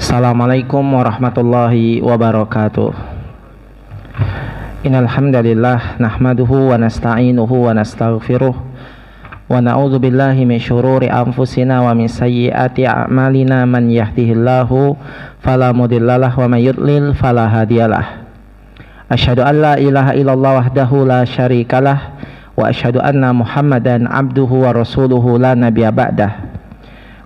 Assalamualaikum warahmatullahi wabarakatuh. Innal hamdalillah nahmaduhu wa nasta'inuhu wa nastaghfiruh wa na'udzu billahi min syururi anfusina wa min sayyiati a'malina. Man yahdihillahu fala mudhillalah wa may yudlil fala hadiyalah. Asyhadu an la ilaha illallah wahdahu la syarikalah wa asyhadu anna Muhammadan abduhu wa rasuluhu la nabiyya ba'dah.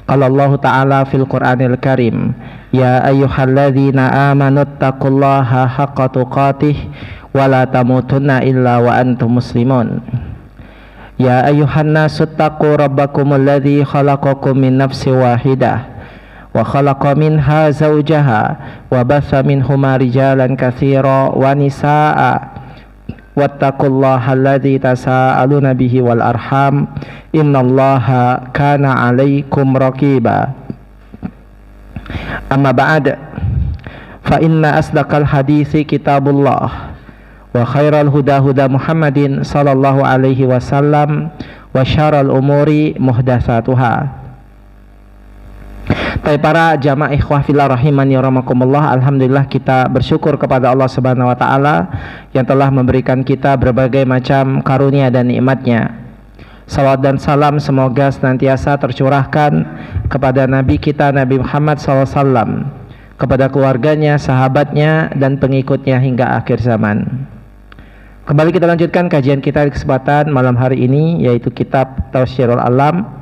Qala Allah Ta'ala fil Qur'anil Karim, ya ayyuhalladzina amanu taqullaha haqqa tuqatih wa la tamutunna illa wa antum muslimun. Ya ayyuhan nasu taqu rabbakumul ladzi khalaqakum min nafsin wahidah wa khalaqa minha zawjaha wa batha minhuma rijalan katsiran wa nisaa'a wattaqullaha alladzi tasaaluna bihi wal arham innallaha kana 'alaikum raqiba. Amma ba'd, fa inna asdaqal hadithi kitabullah wa khairal huda huda Muhammadin sallallahu alaihi wasallam wa syarrul umuri muhdatsatuha. Para jamaah ikhwah fillah rahimani wa rahimakumullah, alhamdulillah kita bersyukur kepada Allah Subhanahu wa taala yang telah memberikan kita berbagai macam karunia dan nikmatnya. Salawat dan salam semoga senantiasa tercurahkan kepada Nabi kita Nabi Muhammad SAW, kepada keluarganya, sahabatnya, dan pengikutnya hingga akhir zaman. Kembali kita lanjutkan kajian kita di kesempatan malam hari ini, yaitu kitab Tafsirul Alam,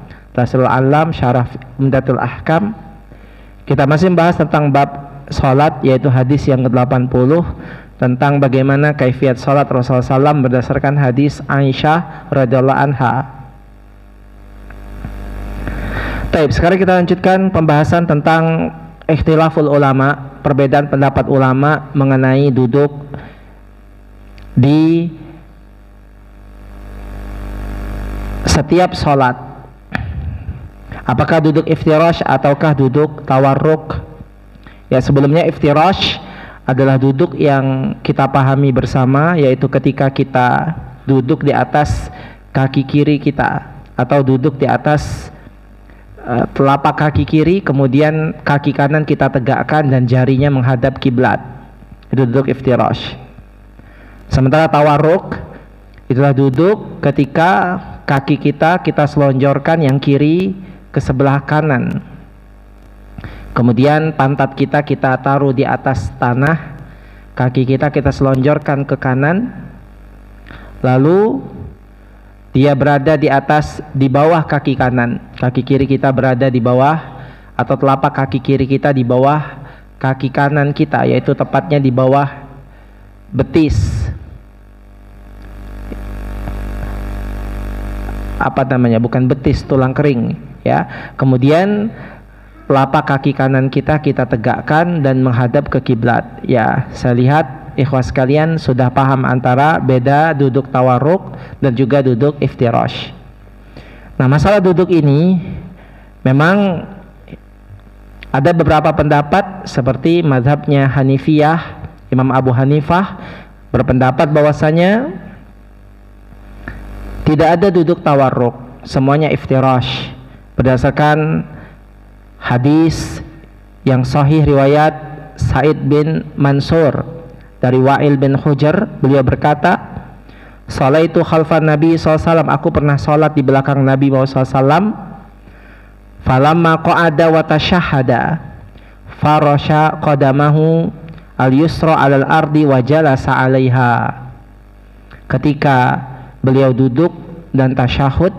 Syarah Umdatul Ahkam. Kita masih membahas tentang bab salat, yaitu hadis yang ke-80 tentang bagaimana kaifiat salat Rasulullah SAW berdasarkan hadis Aisyah radhiyallahu anha. Baik, sekarang kita lanjutkan pembahasan tentang ikhtilaful ulama, perbedaan pendapat ulama mengenai duduk di setiap salat. Apakah duduk iftirash ataukah duduk tawarruk? Ya, sebelumnya iftirash adalah duduk yang kita pahami bersama, yaitu ketika kita duduk di atas kaki kiri kita atau duduk di atas telapak kaki kiri, kemudian kaki kanan kita tegakkan dan jarinya menghadap kiblat. Itu duduk iftirash. Sementara tawarruk itulah duduk ketika kaki kita selonjorkan yang kiri ke sebelah kanan, kemudian pantat kita taruh di atas tanah, kaki kita selonjorkan ke kanan, lalu dia berada di bawah kaki kanan, kaki kiri kita berada di bawah, atau telapak kaki kiri kita di bawah kaki kanan kita, yaitu tepatnya di bawah betis, bukan betis, tulang kering ya. Kemudian telapak kaki kanan kita tegakkan dan menghadap ke kiblat. Ya, saya lihat ikhwah sekalian sudah paham antara beda duduk tawarruk dan juga duduk iftirash. Nah, masalah duduk ini memang ada beberapa pendapat, seperti mazhabnya Hanifiyah, Imam Abu Hanifah berpendapat bahwasanya tidak ada duduk tawarruk, semuanya iftirash, berdasarkan hadis yang sahih riwayat Sa'id bin Mansur dari Wa'il bin Hujr. Beliau berkata, "Shalaitu khalfan Nabi SAW, aku pernah salat di belakang Nabi SAW. Falamma qa'ada wa tashahhada farasha qadamahu al-yusra 'alal ardi wa jalasa 'alaiha." Ketika beliau duduk dan tasyahud,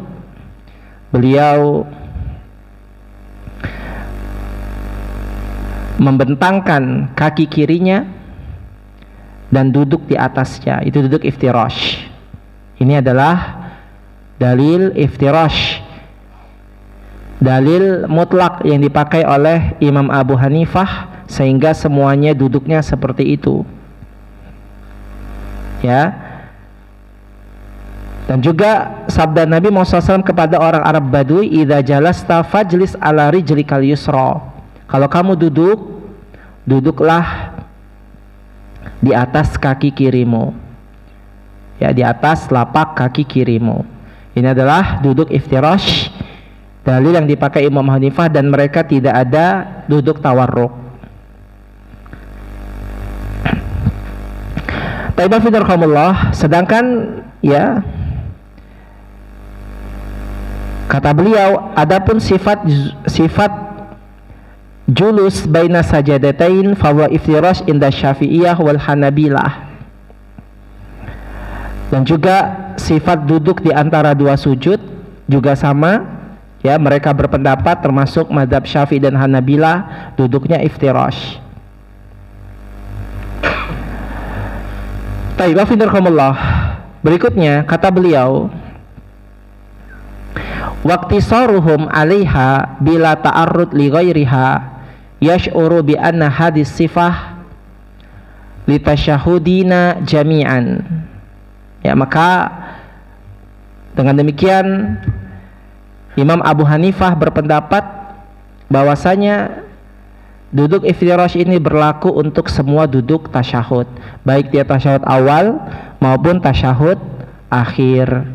beliau membentangkan kaki kirinya dan duduk di atasnya. Itu duduk iftirash. Ini adalah dalil iftirash, dalil mutlak yang dipakai oleh Imam Abu Hanifah, sehingga semuanya duduknya seperti itu ya. Dan juga sabda Nabi Muhammad SAW kepada orang Arab Badui, idza jalasta fajlis ala rijlikal yusra. Kalau kamu duduklah di atas kaki kirimu, ya, di atas lapak kaki kirimu. Ini adalah duduk iftirash, dalil yang dipakai Imam Hanifah, dan mereka tidak ada duduk tawarruk. Taibafidurkamullah, sedangkan ya kata beliau, adapun sifat julus baina sajadatain fahuwa iftirash inda Syafi'iyah wal Hanabilah. Dan juga sifat duduk di antara dua sujud juga sama, ya, mereka berpendapat termasuk mazhab Syafi'i dan Hanabilah duduknya iftirash. Taibafidurkamullah, berikutnya kata beliau, waqtisaruhum 'alaiha bila ta'arrud li ghairiha yash'uru bi anna hadis sifah litasyahudina jami'an. Ya, maka dengan demikian Imam Abu Hanifah berpendapat bahwasanya duduk iftirash ini berlaku untuk semua duduk tasyahud, baik dia tasyahud awal maupun tasyahud akhir.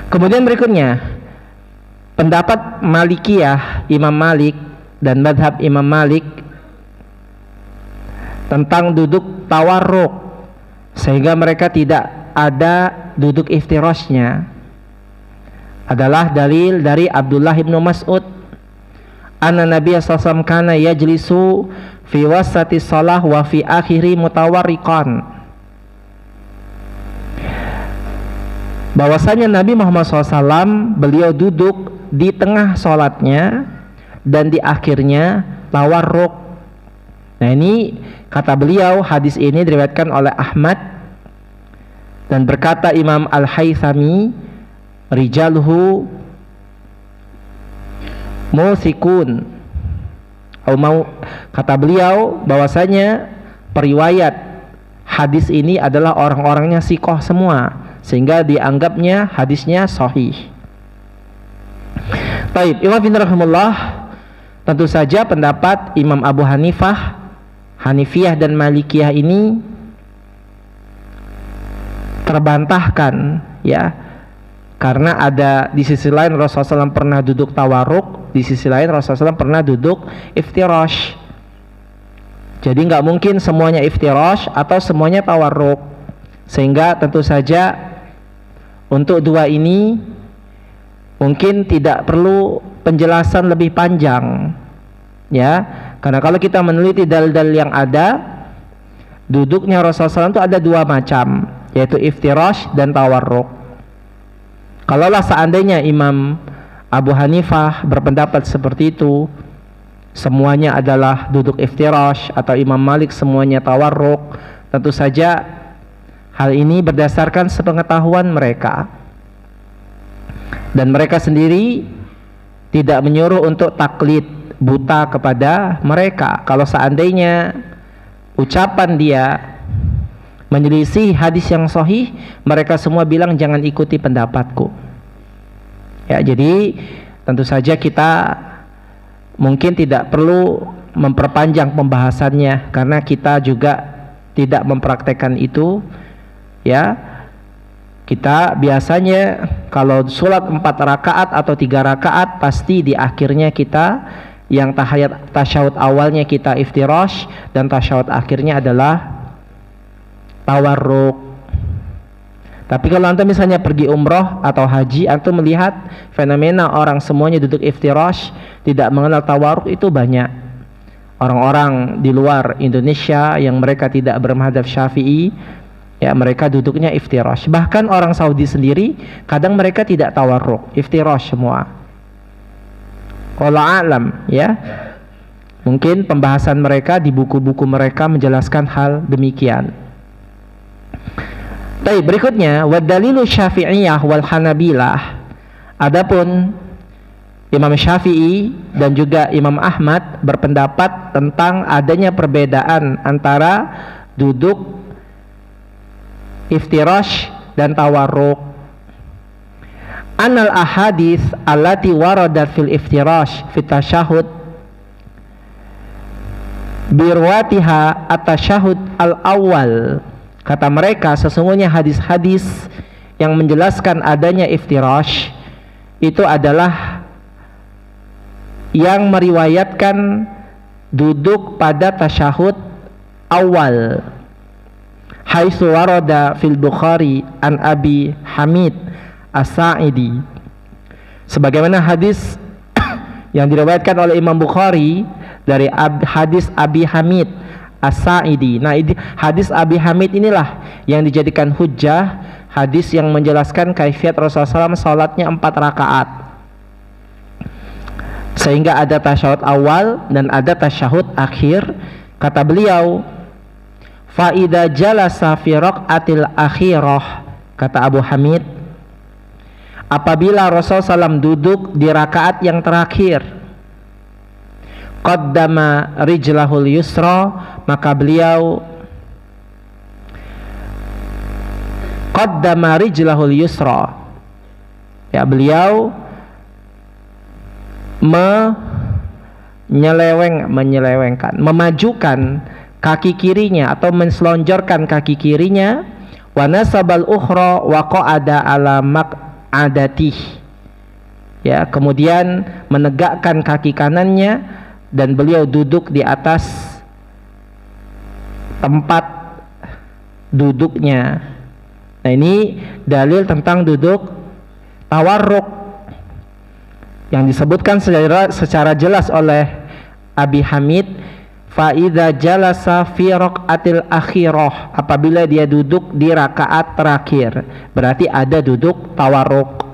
Kemudian berikutnya pendapat Malikiyah, Imam Malik dan madhab Imam Malik tentang duduk tawarruk, sehingga mereka tidak ada duduk iftirashnya, adalah dalil dari Abdullah bin Mas'ud, anna Nabi sallallahu alaihi wasallam kana yajlisu fi wasati shalah wa fi akhiri mutawarriqan. Bahwasanya Nabi Muhammad SAW beliau duduk di tengah sholatnya dan di akhirnya tawarruk. Nah, ini kata beliau, hadis ini diriwayatkan oleh Ahmad, dan berkata Imam Al-Haythami, rijaluhu musikun. Kata beliau bahwasanya periwayat hadis ini adalah orang-orangnya sikoh semua, sehingga dianggapnya hadisnya sahih. Baik, tentu saja pendapat Imam Abu Hanifah, Hanifiyah dan Malikiyah ini terbantahkan, ya, karena ada di sisi lain Rasulullah SAW pernah duduk tawarruk, di sisi lain Rasulullah SAW pernah duduk iftirash. Jadi nggak mungkin semuanya iftirash atau semuanya tawarruk, sehingga tentu saja untuk dua ini mungkin tidak perlu penjelasan lebih panjang, ya, karena kalau kita meneliti dalil-dalil yang ada, duduknya Rasulullah SAW itu ada dua macam, yaitu iftirash dan tawarruk. Kalaulah seandainya Imam Abu Hanifah berpendapat seperti itu, semuanya adalah duduk iftirash, atau Imam Malik semuanya tawarruk, tentu saja hal ini berdasarkan sepengetahuan mereka, dan mereka sendiri tidak menyuruh untuk taklid buta kepada mereka. Kalau seandainya ucapan dia menyelisih hadis yang sahih, mereka semua bilang jangan ikuti pendapatku. Ya, jadi tentu saja kita mungkin tidak perlu memperpanjang pembahasannya, karena kita juga tidak mempraktekkan itu, ya. Kita biasanya kalau sholat 4 rakaat atau 3 rakaat, pasti di akhirnya kita yang tasyahud awalnya kita iftirash dan tasyahud akhirnya adalah tawarruk. Tapi kalau antum misalnya pergi umroh atau haji, antum melihat fenomena orang semuanya duduk iftirash, tidak mengenal tawarruk, itu banyak. Orang-orang di luar Indonesia yang mereka tidak bermadzhab Syafi'i, ya, mereka duduknya iftirash. Bahkan orang Saudi sendiri kadang mereka tidak tawarruk, iftirash semua. Wallahu a'lam, ya. Mungkin pembahasan mereka di buku-buku mereka menjelaskan hal demikian. Baik, berikutnya wadalilu Syafi'iyah wal Hanabilah. Adapun Imam Syafi'i dan juga Imam Ahmad berpendapat tentang adanya perbedaan antara duduk iftirash dan tawarruk. Anal ahadits allati waradat fil iftirash fit tasyahud birwatiha at-tasyahud al-awwal. Kata mereka, sesungguhnya hadis-hadis yang menjelaskan adanya iftirash itu adalah yang meriwayatkan duduk pada tasyahud awal haitsu warada fil Bukhari an Abi Hamid As-Sa'idi, sebagaimana hadis yang diriwayatkan oleh Imam Bukhari dari hadis Abi Hamid As-Sa'idi. Nah, hadis Abi Hamid inilah yang dijadikan hujjah, hadis yang menjelaskan kaifiat Rasulullah SAW salatnya 4 rakaat, sehingga ada tasyahud awal dan ada tasyahud akhir. Kata beliau, fa idza jalasa fi raqatil akhirah, kata Abu Hamid, apabila Rasulullah SAW duduk di rakaat yang terakhir, qaddama rijlahul yusra, maka beliau qaddama rijlahul yusra, ya, beliau menyelewengkan, memajukan kaki kirinya atau menselonjorkan kaki kirinya, wa nasabal ukhra wa qa'ada ala maq'adatih, ya, kemudian menegakkan kaki kanannya dan beliau duduk di atas tempat duduknya. Nah, ini dalil tentang duduk tawarruk yang disebutkan secara jelas oleh Abi Hamid, fa idza jalasa fi raqatil akhirah, apabila dia duduk di rakaat terakhir, berarti ada duduk tawarruk.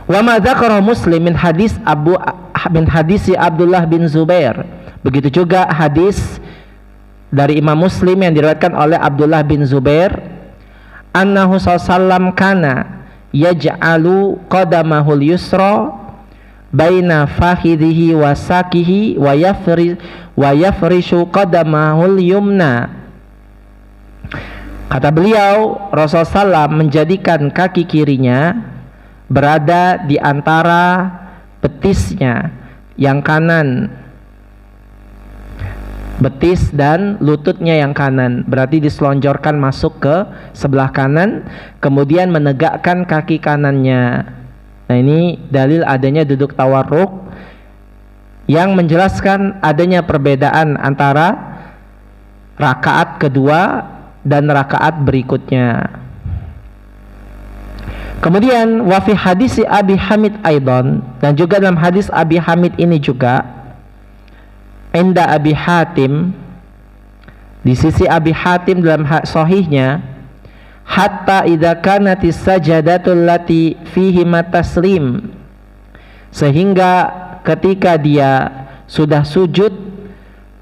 Wa ma dzakara Muslim min hadis Abdullah bin Zubair, begitu juga hadis dari Imam Muslim yang diriwayatkan oleh Abdullah bin Zubair, annahu sallallahu kana yaj'alu qadamahul yusra baina fakhidhihi wa sakihi wa yafrishu qadamahul yumna. Kata beliau, Rasulullah SAW menjadikan kaki kirinya berada di antara betisnya yang kanan, betis dan lututnya yang kanan, berarti diselonjorkan masuk ke sebelah kanan, kemudian menegakkan kaki kanannya. Nah, ini dalil adanya duduk tawarruk yang menjelaskan adanya perbedaan antara rakaat kedua dan rakaat berikutnya. Kemudian wa fi hadis Abi Hamid aidan, dan juga dalam hadis Abi Hamid ini juga, inda Abi Hatim, di sisi Abi Hatim dalam sahihnya, hatta idza kanatis sajadatul lati fihi mataslim, sehingga ketika dia sudah sujud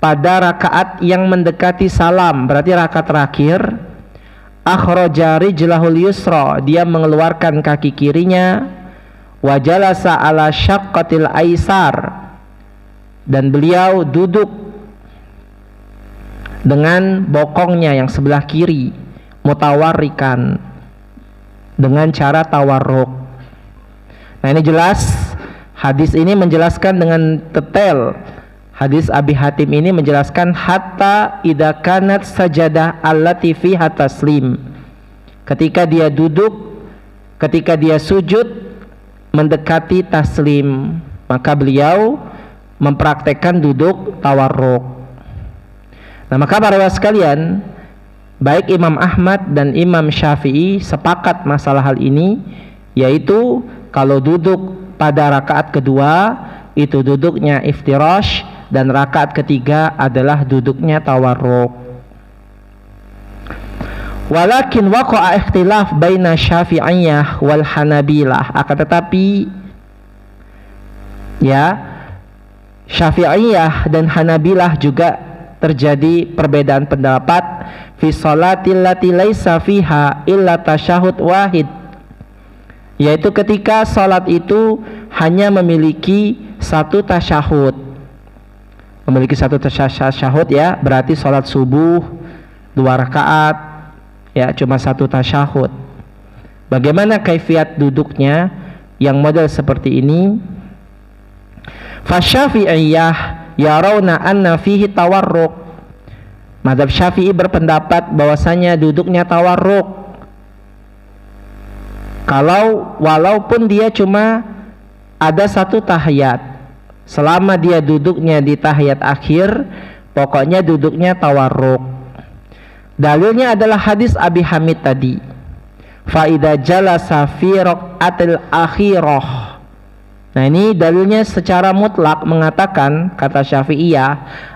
pada rakaat yang mendekati salam, berarti rakaat terakhir, akhraja rijlahul yusra, dia mengeluarkan kaki kirinya, wa jalasa ala syaqqatil aisar, dan beliau duduk dengan bokongnya yang sebelah kiri, mutawarrikan, dengan cara tawarruk. Nah, ini jelas, hadis ini menjelaskan dengan detail. Hadis Abi Hatim ini menjelaskan hatta idza kanat sajadah allati fiha taslim, ketika dia duduk, ketika dia sujud mendekati taslim, maka beliau mempraktekkan duduk tawarruk. Nah, maka para ulama sekalian, baik Imam Ahmad dan Imam Syafi'i sepakat masalah hal ini, yaitu kalau duduk pada rakaat kedua itu duduknya iftirash, dan rakaat ketiga adalah duduknya tawarruk. Walakin waqa'a ikhtilaf baina Syafi'iyah wal Hanabilah, akan tetapi ya, Syafi'iyah dan Hanabilah juga terjadi perbedaan pendapat fi sholatil lati laisa fiha illa tasyahud wahid, yaitu ketika salat itu hanya memiliki satu tasyahud. Memiliki satu tasyahud, ya, berarti salat subuh 2 rakaat, ya, cuma satu tasyahud. Bagaimana kaifiat duduknya yang model seperti ini? Fasyafi'iyah yarawna anna fihi tawarruk. Mazhab Syafi'i berpendapat bahwasanya duduknya tawarruk. Walaupun dia cuma ada satu tahiyat, selama dia duduknya di tahiyat akhir, pokoknya duduknya tawarruk. Dalilnya adalah hadis Abi Hamid tadi, fa idza jalasa fi raqatil akhirah. Nah, ini dalilnya secara mutlak mengatakan, kata Syafi'iyah,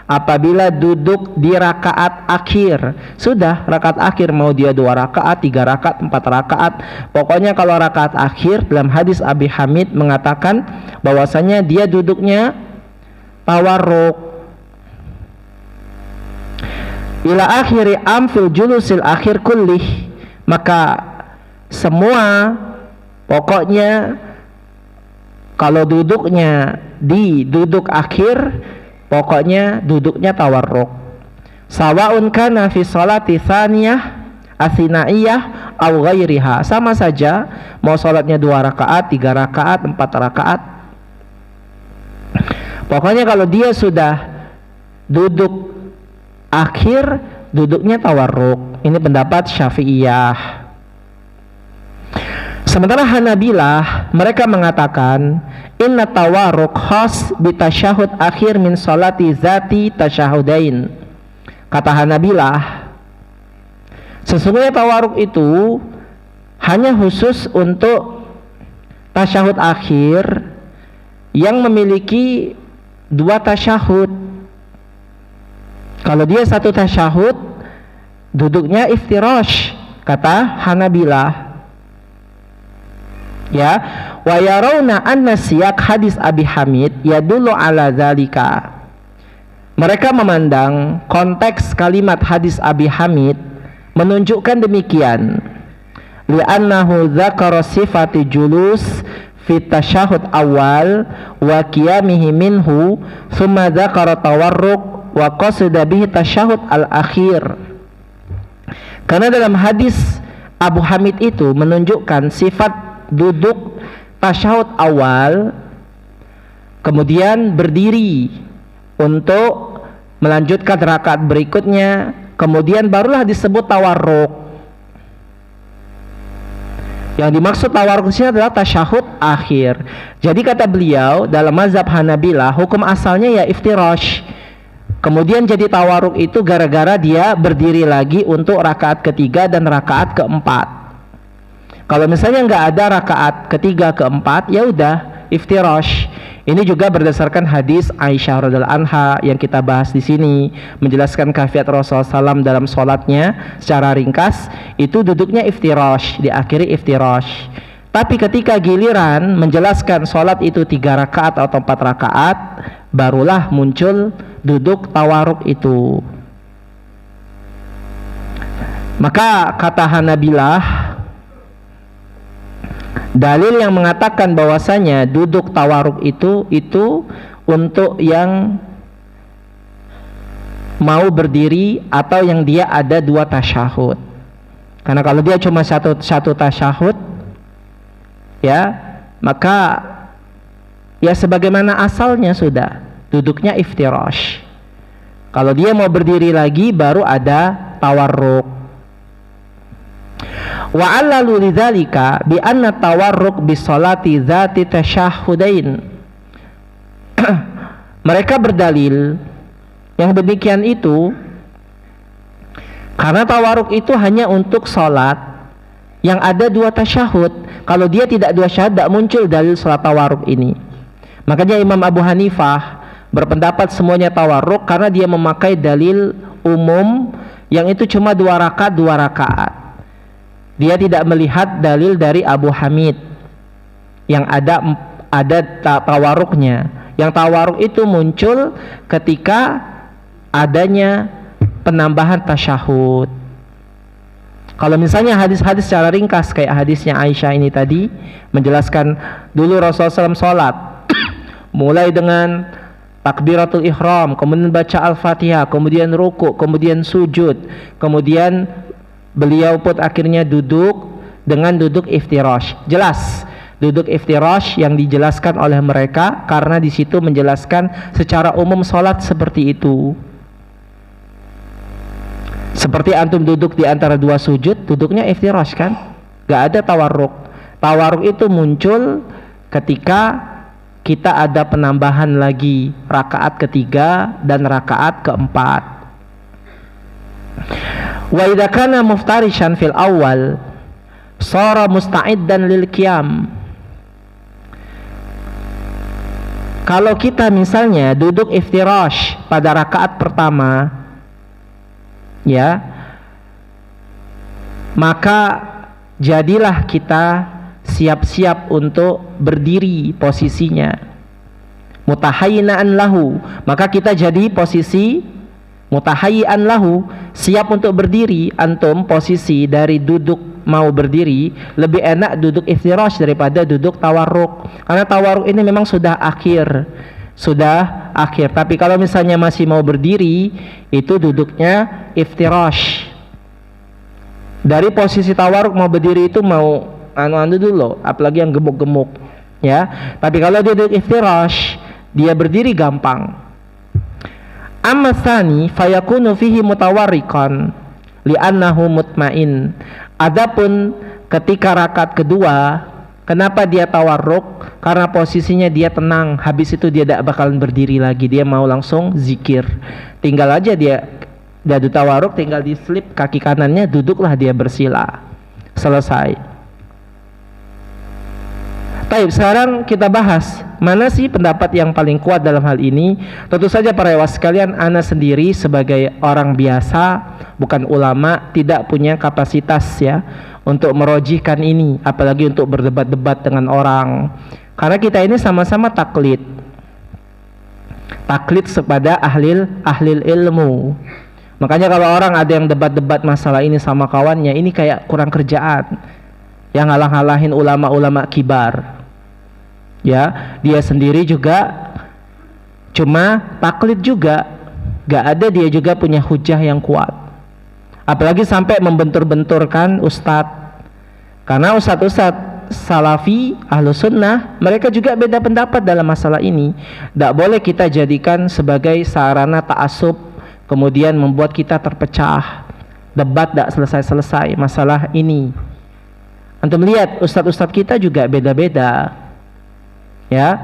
apabila duduk di rakaat akhir, sudah rakaat akhir, mau dia 2 rakaat, 3 rakaat, 4 rakaat, pokoknya kalau rakaat akhir, dalam hadis Abi Hamid mengatakan bahwasanya dia duduknya tawarruk. Ila akhiri amfil julusil akhir kullih, maka semua pokoknya kalau duduknya di duduk akhir, pokoknya duduknya tawarruk. Sawaun kana fi sholati tsaniyah asinaiyah aw ghairiha, sama saja mau sholatnya 2 rakaat, 3 rakaat, 4 rakaat, pokoknya kalau dia sudah duduk akhir, duduknya tawarruk. Ini pendapat Syafi'iyah. Sementara Hanabilah, mereka mengatakan inna tawarruk khas bi tasyahud akhir min sholati zati tasyahudain. Kata Hanabilah, sesungguhnya tawarruk itu hanya khusus untuk tasyahud akhir yang memiliki 2 tasyahud. Kalau dia 1 tasyahud, duduknya iftirash, kata Hanabilah. Ya, wa yarawna anna siyak hadis Abi Hamid yadullu ala zalika. Mereka memandang konteks kalimat hadis Abi Hamid menunjukkan demikian. Li'annahu dzakara sifati julus fi tasyahud awal wa qiyamihi minhu, thumma dzakara tawarruk wa qasada bihi tasyahud al-akhir. Karena dalam hadis Abu Hamid itu menunjukkan sifat duduk tasyahud awal, kemudian berdiri untuk melanjutkan rakaat berikutnya, kemudian barulah disebut tawarruk. Yang dimaksud tawarruk di sini adalah tasyahud akhir. Jadi kata beliau, dalam mazhab Hanabilah hukum asalnya ya iftirash, kemudian jadi tawarruk itu gara-gara dia berdiri lagi untuk rakaat ketiga dan rakaat keempat. Kalau misalnya nggak ada rakaat ketiga keempat, ya udah iftirash. Ini juga berdasarkan hadis Aisyah radhiyallahu anha yang kita bahas di sini, menjelaskan kaifiat Rasulullah SAW dalam sholatnya secara ringkas. Itu duduknya iftirash, diakhiri iftirash. Tapi ketika giliran menjelaskan sholat itu 3 rakaat atau 4 rakaat, barulah muncul duduk tawarruk itu. Maka kata Hanabilah, dalil yang mengatakan bahwasanya duduk tawarruk itu untuk yang mau berdiri atau yang dia ada 2 tasyahud. Karena kalau dia cuma satu tasyahud, ya maka ya sebagaimana asalnya sudah duduknya iftirash. Kalau dia mau berdiri lagi baru ada tawarruk. Wa allalu lidzalika bi anna tawarruk bi sholati dzati tasyahudain. Mereka berdalil yang demikian itu karena tawarruk itu hanya untuk sholat yang ada 2 tasyahud. Kalau dia tidak 2 tasyahud, tidak muncul dalil sholat tawarruk ini. Makanya Imam Abu Hanifah berpendapat semuanya tawarruk karena dia memakai dalil umum yang itu cuma 2 rakaat 2 rakaat. Dia tidak melihat dalil dari Abu Hamid yang ada tawarruknya. Yang tawarruk itu muncul ketika adanya penambahan tasyahud. Kalau misalnya hadis-hadis secara ringkas kayak hadisnya Aisyah ini tadi menjelaskan dulu Rasulullah SAW sholat mulai dengan takbiratul ihram, kemudian baca al-fatihah, kemudian ruku, kemudian sujud, kemudian beliau pun akhirnya duduk dengan duduk iftirash. Jelas duduk iftirash yang dijelaskan oleh mereka karena di situ menjelaskan secara umum sholat seperti itu. Seperti antum duduk di antara 2 sujud, duduknya iftirash kan? Gak ada tawarruk. Tawarruk itu muncul ketika kita ada penambahan lagi rakaat ketiga dan rakaat keempat. Wa idza kana muftarishan fil awal shara musta'iddan lil qiyam. Kalau kita misalnya duduk iftirash pada rakaat pertama, ya, maka jadilah kita siap-siap untuk berdiri posisinya. Mutahayyinan lahu, maka kita jadi posisi mutahayyian lahu, siap untuk berdiri. Antum posisi dari duduk mau berdiri lebih enak duduk iftirash daripada duduk tawarruk, karena tawarruk ini memang sudah akhir. Tapi kalau misalnya masih mau berdiri, itu duduknya iftirash. Dari posisi tawarruk mau berdiri itu mau anu dulu, apalagi yang gemuk-gemuk, ya. Tapi kalau dia duduk iftirash, dia berdiri gampang. Amma tsani fayakunu fihi mutawarrikan li'annahu mutmain. Adapun ketika rakaat kedua, kenapa dia tawarruk? Karena posisinya dia tenang. Habis itu dia tidak bakalan berdiri lagi, dia mau langsung zikir. Tinggal aja dia dadu tawarruk, tinggal di slip kaki kanannya, duduklah dia bersila. Selesai. Baik, sekarang kita bahas mana sih pendapat yang paling kuat dalam hal ini. Tentu saja para ikhwah sekalian, ana sendiri sebagai orang biasa, bukan ulama, tidak punya kapasitas ya untuk merojihkan ini, apalagi untuk berdebat-debat dengan orang. Karena kita ini sama-sama taklid kepada ahli ilmu. Makanya kalau orang ada yang debat-debat masalah ini sama kawannya, ini kayak kurang kerjaan, yang ngalah-ngalahin ulama-ulama kibar. Ya, dia sendiri juga cuma taklid juga, gak ada dia juga punya hujah yang kuat. Apalagi sampai membentur-benturkan ustadz. Karena ustadz-ustadz salafi, ahlu sunnah, mereka juga beda pendapat dalam masalah ini. Tidak boleh kita jadikan sebagai sarana ta'assub, kemudian membuat kita terpecah. Debat tidak selesai-selesai masalah ini. Antum lihat ustadz-ustadz kita juga beda-beda. Ya,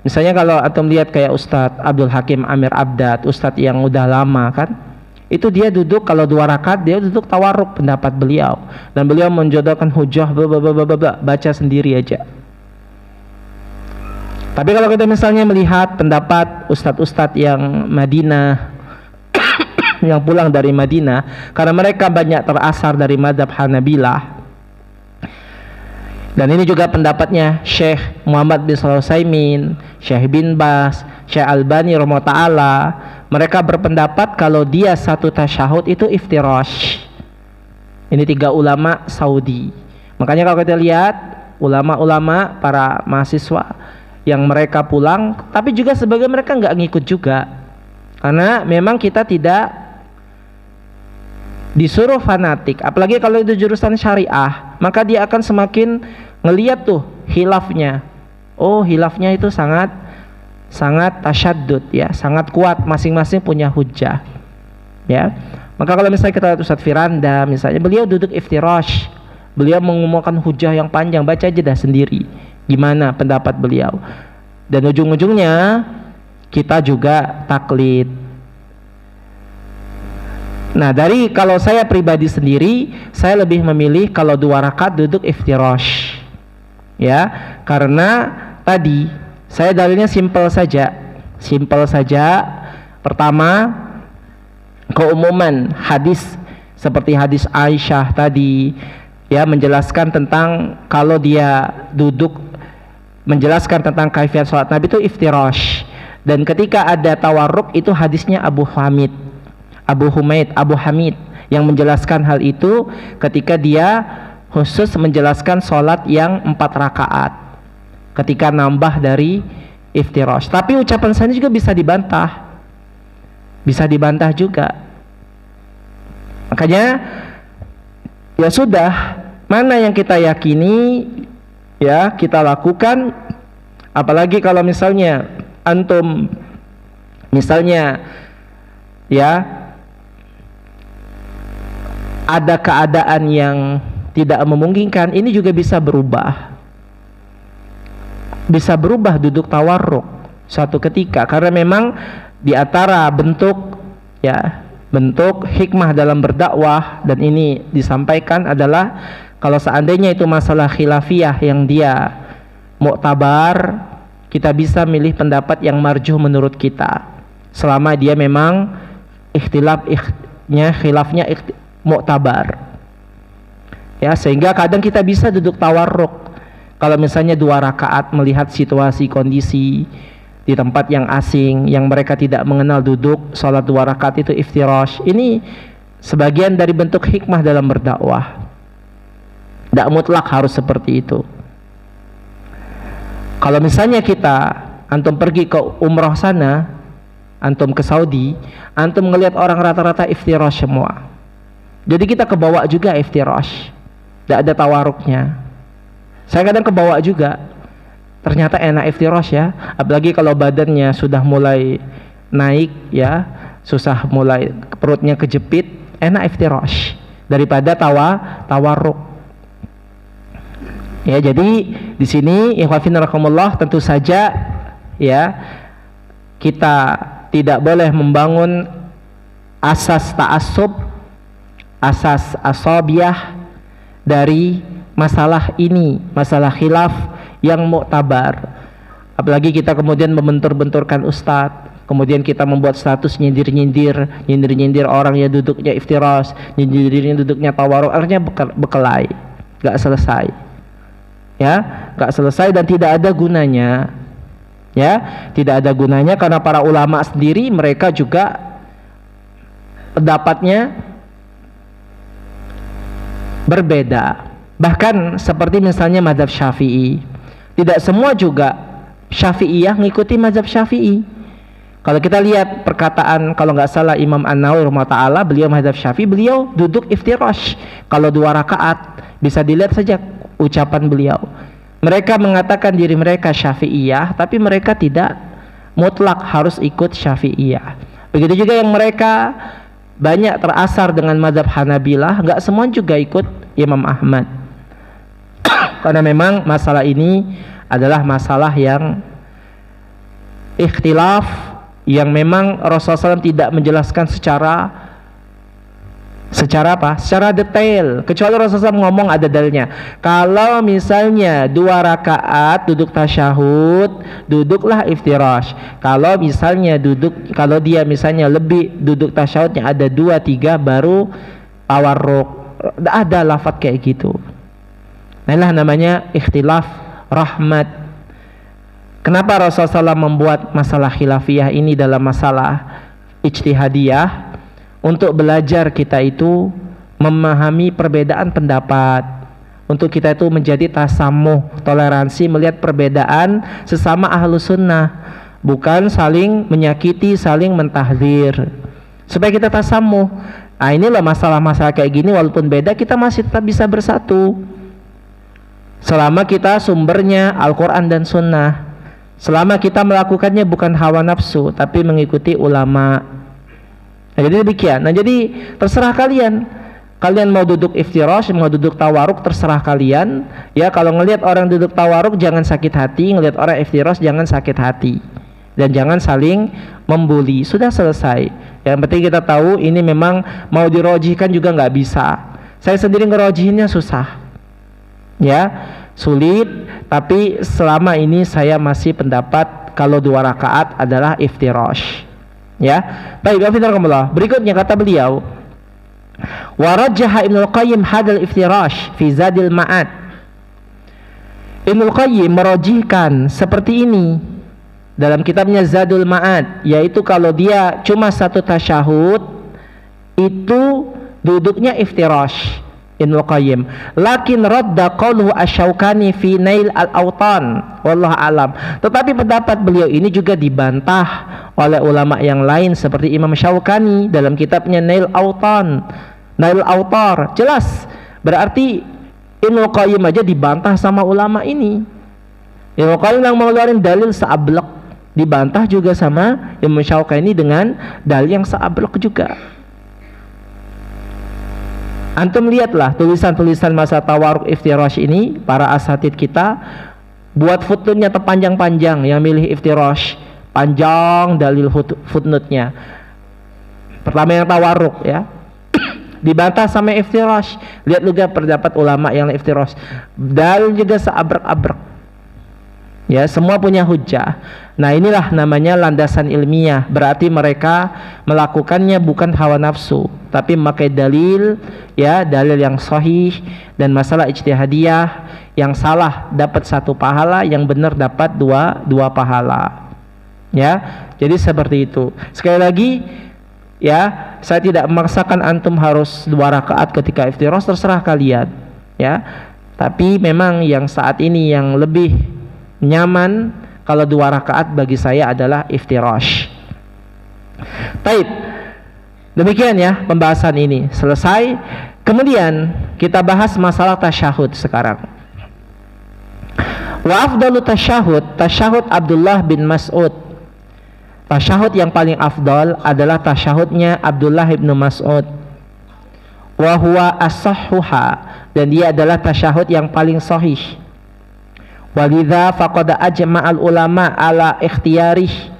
misalnya kalau antum lihat kayak Ustadz Abdul Hakim Amir Abdad, ustadz yang udah lama kan, itu dia duduk kalau 2 rakaat dia duduk tawarruk pendapat beliau, dan beliau menjodohkan hujah baca sendiri aja. Tapi kalau kita misalnya melihat pendapat ustadz-ustadz yang Madinah yang pulang dari Madinah, karena mereka banyak terasar dari mazhab Hanabilah, dan ini juga pendapatnya Syekh Muhammad bin Shalih Al-Utsaimin, Syekh bin Baz, Syekh Albani rahimahullah ta'ala. Mereka berpendapat kalau dia satu tasyahud itu iftirash. Ini 3 ulama Saudi. Makanya kalau kita lihat ulama-ulama para mahasiswa yang mereka pulang, tapi juga sebagai mereka nggak ngikut juga, karena memang kita tidak disuruh fanatik. Apalagi kalau itu jurusan syariah, maka dia akan semakin ngelihat tuh hilafnya. Oh, hilafnya itu sangat tasyaddud ya, sangat kuat, masing-masing punya hujah ya. Maka kalau misalnya kita lihat Ustadz Firanda misalnya, beliau duduk iftirash, beliau mengumumkan hujah yang panjang, baca aja dah sendiri gimana pendapat beliau, dan ujung-ujungnya kita juga taklid. Nah, dari kalau saya pribadi sendiri, saya lebih memilih kalau 2 rakaat duduk iftirash ya, karena tadi saya dalilnya simpel saja. Pertama, keumuman hadis seperti hadis Aisyah tadi ya, menjelaskan tentang kalau dia duduk, menjelaskan tentang kaifiat salat Nabi itu iftirash. Dan ketika ada tawarruk itu hadisnya Abu Hamid yang menjelaskan hal itu ketika dia khusus menjelaskan sholat yang 4 rakaat ketika nambah dari iftirash. Tapi ucapan saya juga bisa dibantah juga. Makanya ya sudah, mana yang kita yakini ya kita lakukan. Apalagi kalau misalnya antum misalnya ya ada keadaan yang tidak memungkinkan, ini juga bisa berubah. bisa berubah duduk tawarruk suatu ketika, karena memang di antara bentuk bentuk hikmah dalam berdakwah dan ini disampaikan adalah kalau seandainya itu masalah khilafiyah yang dia muktabar, kita bisa milih pendapat yang marjuh menurut kita selama dia memang khilafnya muktabar. Sehingga kadang kita bisa duduk tawarruk kalau misalnya 2 rakaat melihat situasi kondisi di tempat yang asing yang mereka tidak mengenal duduk sholat 2 rakaat itu iftirash. Ini sebagian dari bentuk hikmah dalam berdakwah. Tidak mutlak harus seperti itu. Kalau misalnya antum pergi ke umrah sana, antum ke Saudi, antum ngelihat orang rata-rata iftirash semua, jadi kita kebawa juga iftirash, tidak ada tawaruknya. Saya kadang kebawa juga, ternyata enak iftirash ya, apalagi kalau badannya sudah mulai naik susah, mulai perutnya kejepit, enak iftirash daripada tawaruk. Jadi di sini ikhwafinallakumullah tentu saja kita tidak boleh membangun asas ta'assub, asas asabiyah dari masalah ini, masalah khilaf yang muktabar. Apalagi kita kemudian membentur-benturkan ustadz, kemudian kita membuat status nyindir orang yang duduknya iftirash, nyindir duduknya tawaruk, artinya bekelai, gak selesai. Gak selesai dan tidak ada gunanya. Tidak ada gunanya karena para ulama sendiri mereka juga pendapatnya berbeda. Bahkan seperti misalnya mazhab Syafi'i, tidak semua juga Syafi'iyah ngikuti mazhab Syafi'i. Kalau kita lihat perkataan, kalau nggak salah Imam An-Nawawi rahimahullah, beliau mazhab Syafi'i, beliau duduk iftirash kalau 2 rakaat. Bisa dilihat saja ucapan beliau. Mereka mengatakan diri mereka Syafi'iyah, tapi mereka tidak mutlak harus ikut Syafi'iyah. Begitu juga yang mereka banyak terasar dengan mazhab Hanabilah, nggak semua juga ikut Imam Ahmad. Karena memang masalah ini adalah masalah yang ikhtilaf, yang memang Rasulullah SAW tidak menjelaskan secara detail, kecuali Rasulullah SAW ngomong ada dalilnya. Kalau misalnya 2 rakaat duduk tasyahud, duduklah iftirash. Kalau dia misalnya lebih duduk tasyahudnya ada 2-3 baru tawarruk. Ada lafaz kayak gitu. Inilah namanya ikhtilaf rahmat. Kenapa Rasulullah SAW membuat masalah khilafiyah ini dalam masalah ijtihadiyah? Untuk belajar kita itu memahami perbedaan pendapat, untuk kita itu menjadi tasamuh, toleransi melihat perbedaan sesama ahlu sunnah, bukan saling menyakiti, saling mentahdzir, supaya kita tasamuh. Inilah masalah-masalah kayak gini, walaupun beda kita masih tetap bisa bersatu selama kita sumbernya Al-Quran dan Sunnah, selama kita melakukannya bukan hawa nafsu tapi mengikuti ulama. Jadi demikian. Jadi terserah kalian mau duduk iftirash, mau duduk tawaruk, terserah kalian. Kalau ngelihat orang duduk tawaruk jangan sakit hati, ngelihat orang iftirash jangan sakit hati, dan jangan saling membuli. Sudah selesai. Yang penting kita tahu ini memang mau dirojihkan juga nggak bisa. Saya sendiri ngerojihinnya susah, sulit. Tapi selama ini saya masih pendapat kalau 2 rakaat adalah iftirash. Baik, berikutnya kata beliau, wa rajjaha Ibnul Qayyim hadal iftirash fi Zadil Ma'ad. Ibnul Qayyim merojihkan seperti ini dalam kitabnya Zadul Ma'ad, yaitu kalau dia cuma 1 tasyahud itu duduknya iftirash. Ibnul Qayyim, lakin radda qauluhu Asy-Syaukani fi Nail al-Awtan, wallahu alam. Tetapi pendapat beliau ini juga dibantah oleh ulama yang lain seperti Imam Syaukani dalam kitabnya Nail Autar. Jelas, berarti Ibnul Qayyim aja dibantah sama ulama ini. Ibnul Qayyim yang mengeluarkan dalil seablek, dibantah juga sama Imam Syaukani dengan dalil yang seablek juga. Antum lihatlah tulisan-tulisan masa tawaruk iftirash ini, para asatid kita buat footnote-nya terpanjang-panjang, yang milih iftirash panjang dalil footnote-nya. Pertama yang tawarruk ya, dibantah sama iftirash. Lihat juga pendapat ulama yang iftirash, dalil juga seabrek-abrek ya, semua punya hujjah. Nah inilah namanya landasan ilmiah, berarti mereka melakukannya bukan hawa nafsu, tapi memakai dalil ya, dalil yang sahih. Dan masalah ijtihadiyah, yang salah dapat 1 pahala, yang benar dapat dua pahala ya. Jadi seperti itu. Sekali lagi ya, saya tidak memaksakan antum harus 2 rakaat ketika iftirash, terserah kalian ya. Tapi memang yang saat ini yang lebih nyaman kalau 2 rakaat bagi saya adalah iftirash. Baik, demikian ya pembahasan ini selesai. Kemudian kita bahas masalah tasyahud sekarang. Wa afdalu tasyahud Abdullah bin Mas'ud. Tasyahud yang paling afdal adalah tasyahudnya Abdullah bin Mas'ud. Wa huwa as-sahhuha, dan dia adalah tasyahud yang paling sahih. Walidha faqad ajma'al ulama ala ikhtiyarih,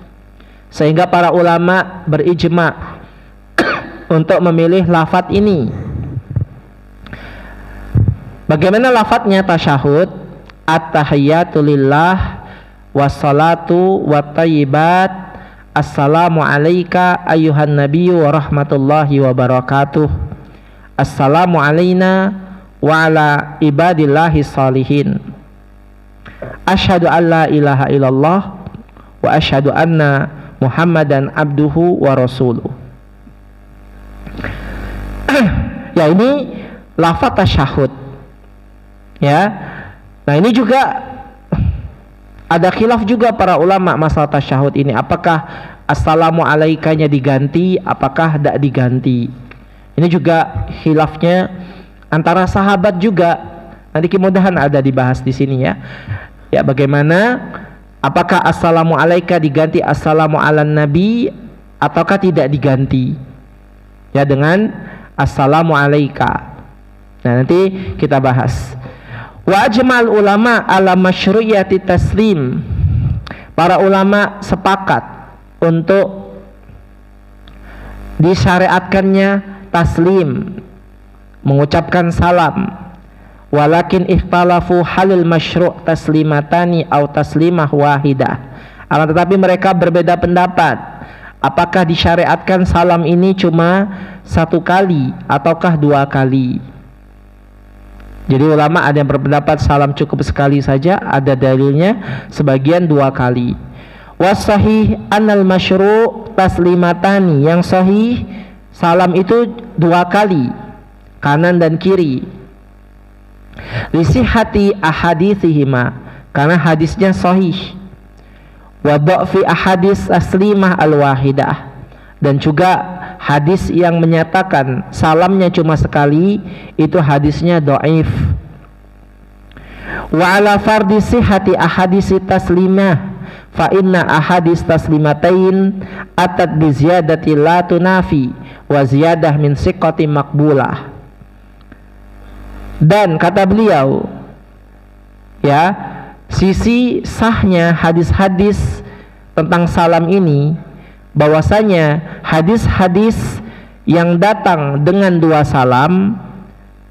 sehingga para ulama berijma' untuk memilih lafadz ini. Bagaimana lafadznya tasyahud? At-tahiyyatu lillah wassalatu wattayyibat, assalamu alayka ayyuhan nabiyyu wa rahmatullahi wa barakatuh, assalamu alayna wa ala ibadillahi salihin, asyhadu an la ilaha illallah wa asyhadu anna Muhammadan abduhu wa rasuluh. Ya, ini lafaz tasyahud ya. Nah ini juga ada khilaf juga para ulama masalah tasyahud ini, apakah assalamu alaikanya diganti, apakah tidak diganti. Ini juga khilafnya antara sahabat juga. Nanti kemudahan ada dibahas di sini ya. Ya, bagaimana, apakah assalamu alaika diganti assalamu alan nabi ataukah tidak diganti ya dengan assalamu alaika. Nah nanti kita bahas. Wa ajmal ulama ala masyru'iyati taslim. Para ulama sepakat untuk disyariatkannya taslim, mengucapkan salam. Walakin ikhtalafu halil masyru' taslimatani atau taslimah wahidah. Akan tetapi mereka berbeda pendapat, apakah disyariatkan salam ini cuma 1 kali ataukah 2 kali. Jadi ulama ada yang berpendapat salam cukup sekali saja, ada dalilnya sebagian 2 kali. Wasahih anal masyru' taslimatani, yang sahih salam itu 2 kali, kanan dan kiri. Lisihati ahaditsihima, karena hadisnya sahih. Wa dha'fi ahadits aslimah al-wahidah, dan juga hadis yang menyatakan salamnya cuma sekali itu hadisnya dhaif. Wa ala fardi sihhati ahadits taslimah fa inna ahadits taslimatain atat bi ziyadati la tunafi wa ziyadah min siqati maqbulah. Dan kata beliau ya, sisi sahnya hadis-hadis tentang salam ini, bahwasanya hadis-hadis yang datang dengan 2 salam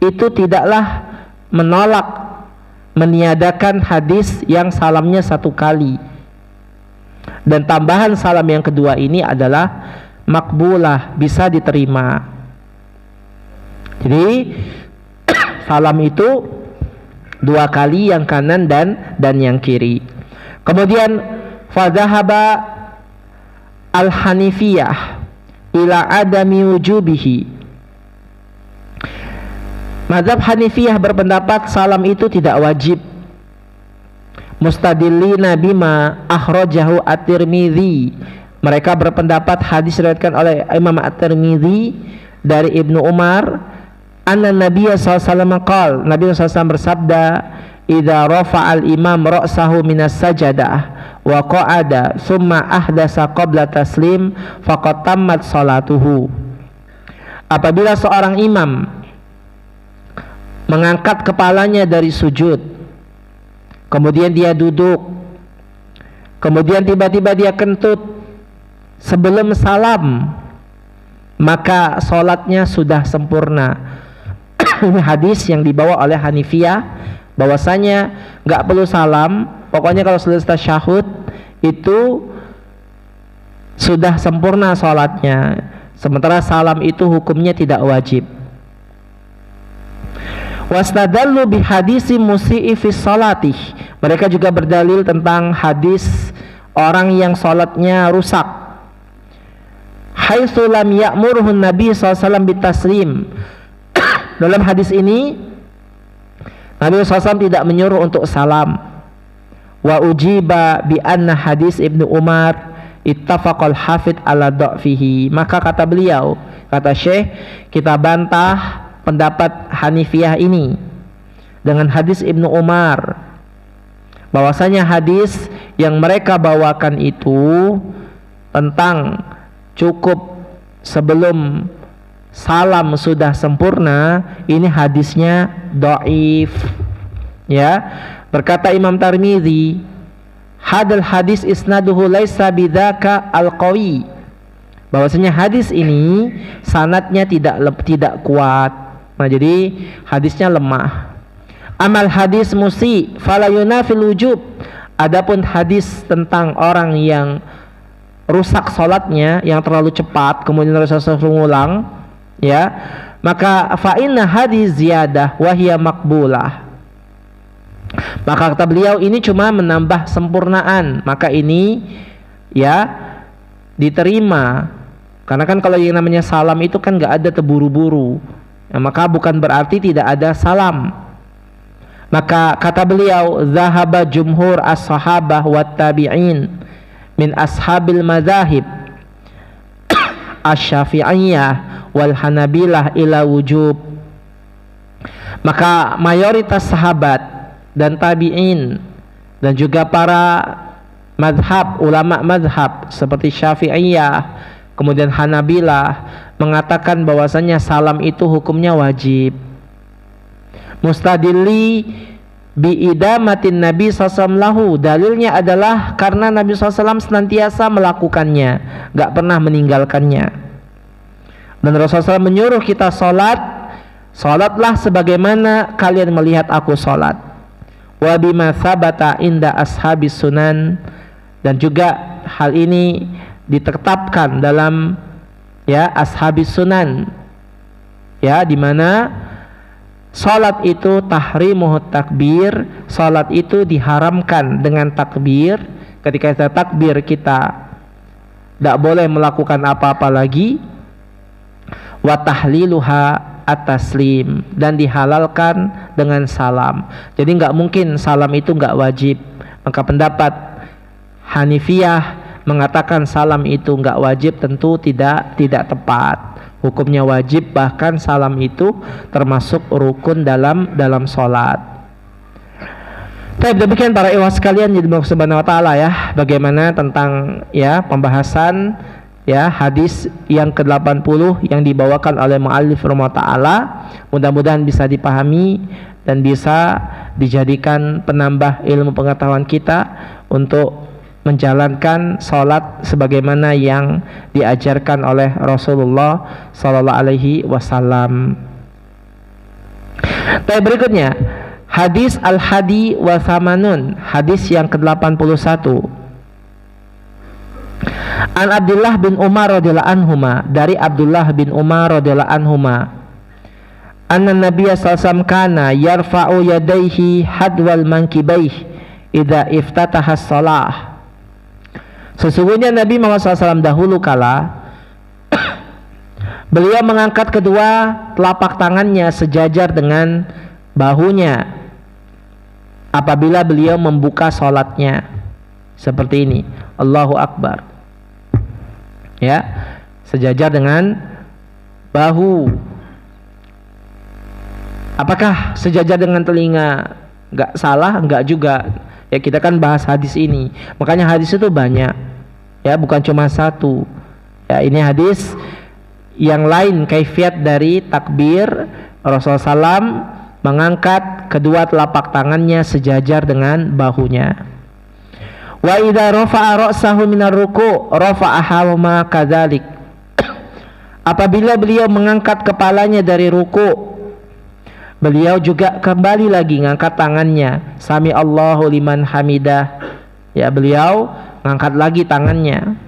itu tidaklah menolak, meniadakan hadis yang salamnya 1 kali. Dan tambahan salam yang kedua ini adalah makbulah, bisa diterima. Jadi salam itu 2 kali, yang kanan dan yang kiri. Kemudian fadhahaba al-hanifiyah ila adami wujubihi. Mazhab Hanifiyah berpendapat salam itu tidak wajib. Mustadillina bima akhrajahu at-Tirmidzi. Mereka berpendapat hadis diriwayatkan oleh Imam at-Tirmidzi dari Ibnu Umar, anna Nabiya SAW qala, Nabi SAW bersabda, idza rafa'al imam ra'sahu minas sajadah wa qa'ada thumma ahdasa qabla taslim faqad tammat salatuhu. Apabila seorang imam mengangkat kepalanya dari sujud, kemudian dia duduk, kemudian tiba-tiba dia kentut sebelum salam, maka sholatnya sudah sempurna. Ini hadis yang dibawa oleh Hanifiyah, bahwasanya nggak perlu salam, pokoknya kalau selesai tasyahud itu sudah sempurna sholatnya. Sementara salam itu hukumnya tidak wajib. Wastadallu bihadisi musi'i fi salatih. Mereka juga berdalil tentang hadis orang yang salatnya rusak. Haitsu lam ya'murhu Nabi SAW bitaslim. Dalam hadis ini Nabi SAW tidak menyuruh untuk salam. Wa ujiba bi anna hadis Ibnu Umar ittafaqal hafid ala dha'fihi. Maka kata beliau, kata Syekh, kita bantah pendapat Hanifiyah ini dengan hadis Ibnu Umar, bahwasanya hadis yang mereka bawakan itu tentang cukup sebelum salam sudah sempurna, ini hadisnya dhaif. Ya, berkata Imam Tirmidzi, hadal hadis isnaduhu laisa bidzaka alqawi, bahwasanya hadis ini sanadnya tidak kuat. Nah, jadi hadisnya lemah. Amal hadis musi fala yunafil wujub. Adapun hadis tentang orang yang rusak salatnya, yang terlalu cepat kemudian Rasulullah mengulang, ya, maka fa inna hadis ziyadah wa hiya maqbulah. Maka kata beliau, ini cuma menambah sempurnaan, maka ini ya diterima. Karena kan kalau yang namanya salam itu kan nggak ada terburu-buru, ya, maka bukan berarti tidak ada salam. Maka kata beliau, zahaba jumhur as-sahabah wat tabi'in min ashabil madzahib asy-syafi'iyah wal hanabilah ila wujub. Maka mayoritas sahabat dan tabi'in dan juga para mazhab, ulama mazhab seperti Syafi'iyah kemudian Hanabilah mengatakan bahwasanya salam itu hukumnya wajib. Mustadilli biidamatin Nabi SAW, dalilnya adalah karena Nabi SAW senantiasa melakukannya, gak pernah meninggalkannya. Dan Rasulullah SAW menyuruh kita sholatlah sebagaimana kalian melihat aku sholat. Wa bima thabata inda ashabis sunan, dan juga hal ini ditetapkan dalam ya ashabis sunan, ya, di mana salat itu tahrimuhu takbir, salat itu diharamkan dengan takbir. Ketika kita takbir kita tidak boleh melakukan apa-apa lagi. Wa tahliluha at-taslim, dan dihalalkan dengan salam. Jadi nggak mungkin salam itu nggak wajib. Maka pendapat Hanifiyah mengatakan salam itu nggak wajib tentu tidak tepat. Hukumnya wajib, bahkan salam itu termasuk rukun dalam sholat. Baik, demikian para ikhwas sekalian di Allah Subhanahu wa taala, ya, bagaimana tentang ya pembahasan ya hadis yang ke-80 yang dibawakan oleh muallif rahimahullah taala. Mudah-mudahan bisa dipahami dan bisa dijadikan penambah ilmu pengetahuan kita untuk menjalankan sholat sebagaimana yang diajarkan oleh Rasulullah Sallallahu Alaihi Wasallam. Berikutnya hadis al-hadi wa thamanun, hadis yang ke-81. An Abdullah bin Umar radhiyallahu anhuma, dari Abdullah bin Umar radhiyallahu anhuma, anna Nabiya sallallahu alaihi wasallam kana yarfa'u yadayhi hadwal mankibaih idza iftataha shalah. Sesungguhnya Nabi Muhammad SAW dahulu kala beliau mengangkat kedua telapak tangannya sejajar dengan bahunya apabila beliau membuka sholatnya, seperti ini, Allahu Akbar, ya, sejajar dengan bahu. Apakah sejajar dengan telinga? Enggak salah, enggak juga. Ya, kita kan bahas hadis ini, makanya hadis itu banyak, ya, bukan cuma satu. Ya, ini hadis yang lain kaifiat dari takbir Rasulullah SAW mengangkat kedua telapak tangannya sejajar dengan bahunya. Wa idza rafa'a ra'sahu minar ruku' rafa'aha ma kadzalik. Apabila beliau mengangkat kepalanya dari ruku', beliau juga kembali lagi mengangkat tangannya. Sami Allahu liman hamidah. Ya, beliau mengangkat lagi tangannya.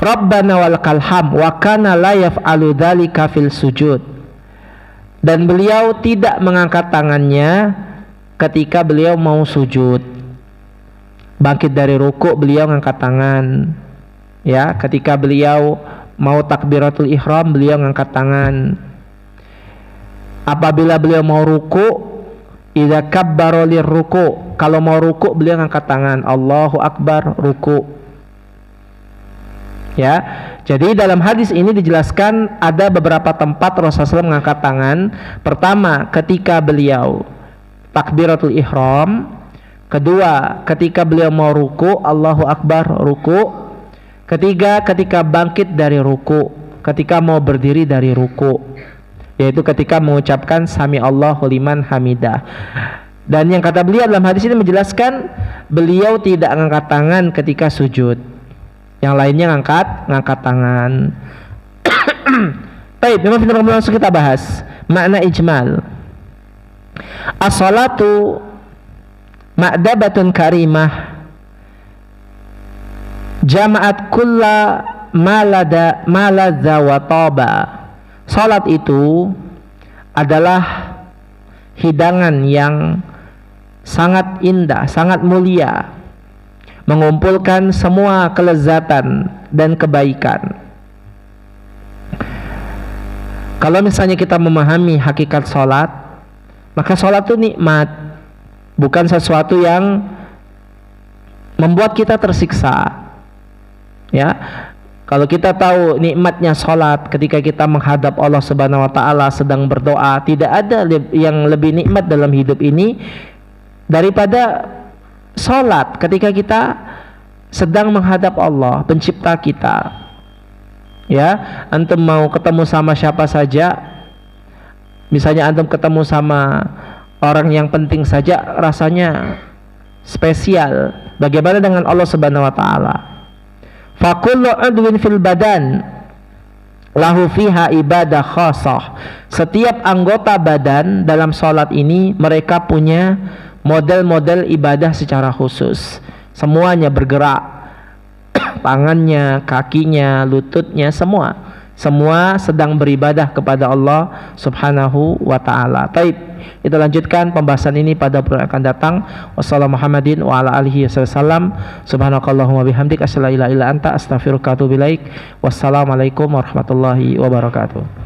Rabbana walakal ham wa kana la yaf'alu dzalika fil sujud. Dan beliau tidak mengangkat tangannya ketika beliau mau sujud. Bangkit dari ruku beliau mengangkat tangan. Ya, ketika beliau mau takbiratul ihram beliau mengangkat tangan. Apabila beliau mau ruku, idza kabbara lirruku, kalau mau ruku beliau mengangkat tangan. Allahu akbar, ruku. Ya, jadi dalam hadis ini dijelaskan ada beberapa tempat Rasulullah SAW mengangkat tangan. Pertama, ketika beliau takbiratul ihram. Kedua, ketika beliau mau ruku, Allahu akbar, ruku. Ketiga, ketika bangkit dari ruku, ketika mau berdiri dari ruku, yaitu ketika mengucapkan sami Allahu liman hamidah. Dan yang kata beliau dalam hadis ini menjelaskan beliau tidak mengangkat tangan ketika sujud. Yang lainnya ngangkat tangan. Baik, memang langsung kita bahas makna ijmal. As-salatu ma'dabatun karimah jama'at kulla maladza wa taba. Salat itu adalah hidangan yang sangat indah, sangat mulia, mengumpulkan semua kelezatan dan kebaikan. Kalau misalnya kita memahami hakikat sholat, maka sholat itu nikmat, bukan sesuatu yang membuat kita tersiksa. Ya, kalau kita tahu nikmatnya sholat ketika kita menghadap Allah Subhanahu Wa Taala sedang berdoa, tidak ada yang lebih nikmat dalam hidup ini daripada sholat ketika kita sedang menghadap Allah pencipta kita. Ya, antum mau ketemu sama siapa saja, misalnya antum ketemu sama orang yang penting saja rasanya spesial. Bagaimana dengan Allah Subhanahu Wa Taala? Fa kullu udwin fil badan lahu fiha ibadah khassah. Setiap anggota badan dalam sholat ini mereka punya model-model ibadah secara khusus. Semuanya bergerak, tangannya, kakinya, lututnya, semua sedang beribadah kepada Allah Subhanahu wa Ta'ala. Baik, kita lanjutkan pembahasan ini pada pertemuan akan datang. Wassalamualaikum Muhammadin wa ala alihi wasallam. Subhanakallahumma bihamdik asyhadu an la ilaha illa anta astaghfiruka wa atubu ilaik. Wassalamualaikum warahmatullahi wabarakatuh.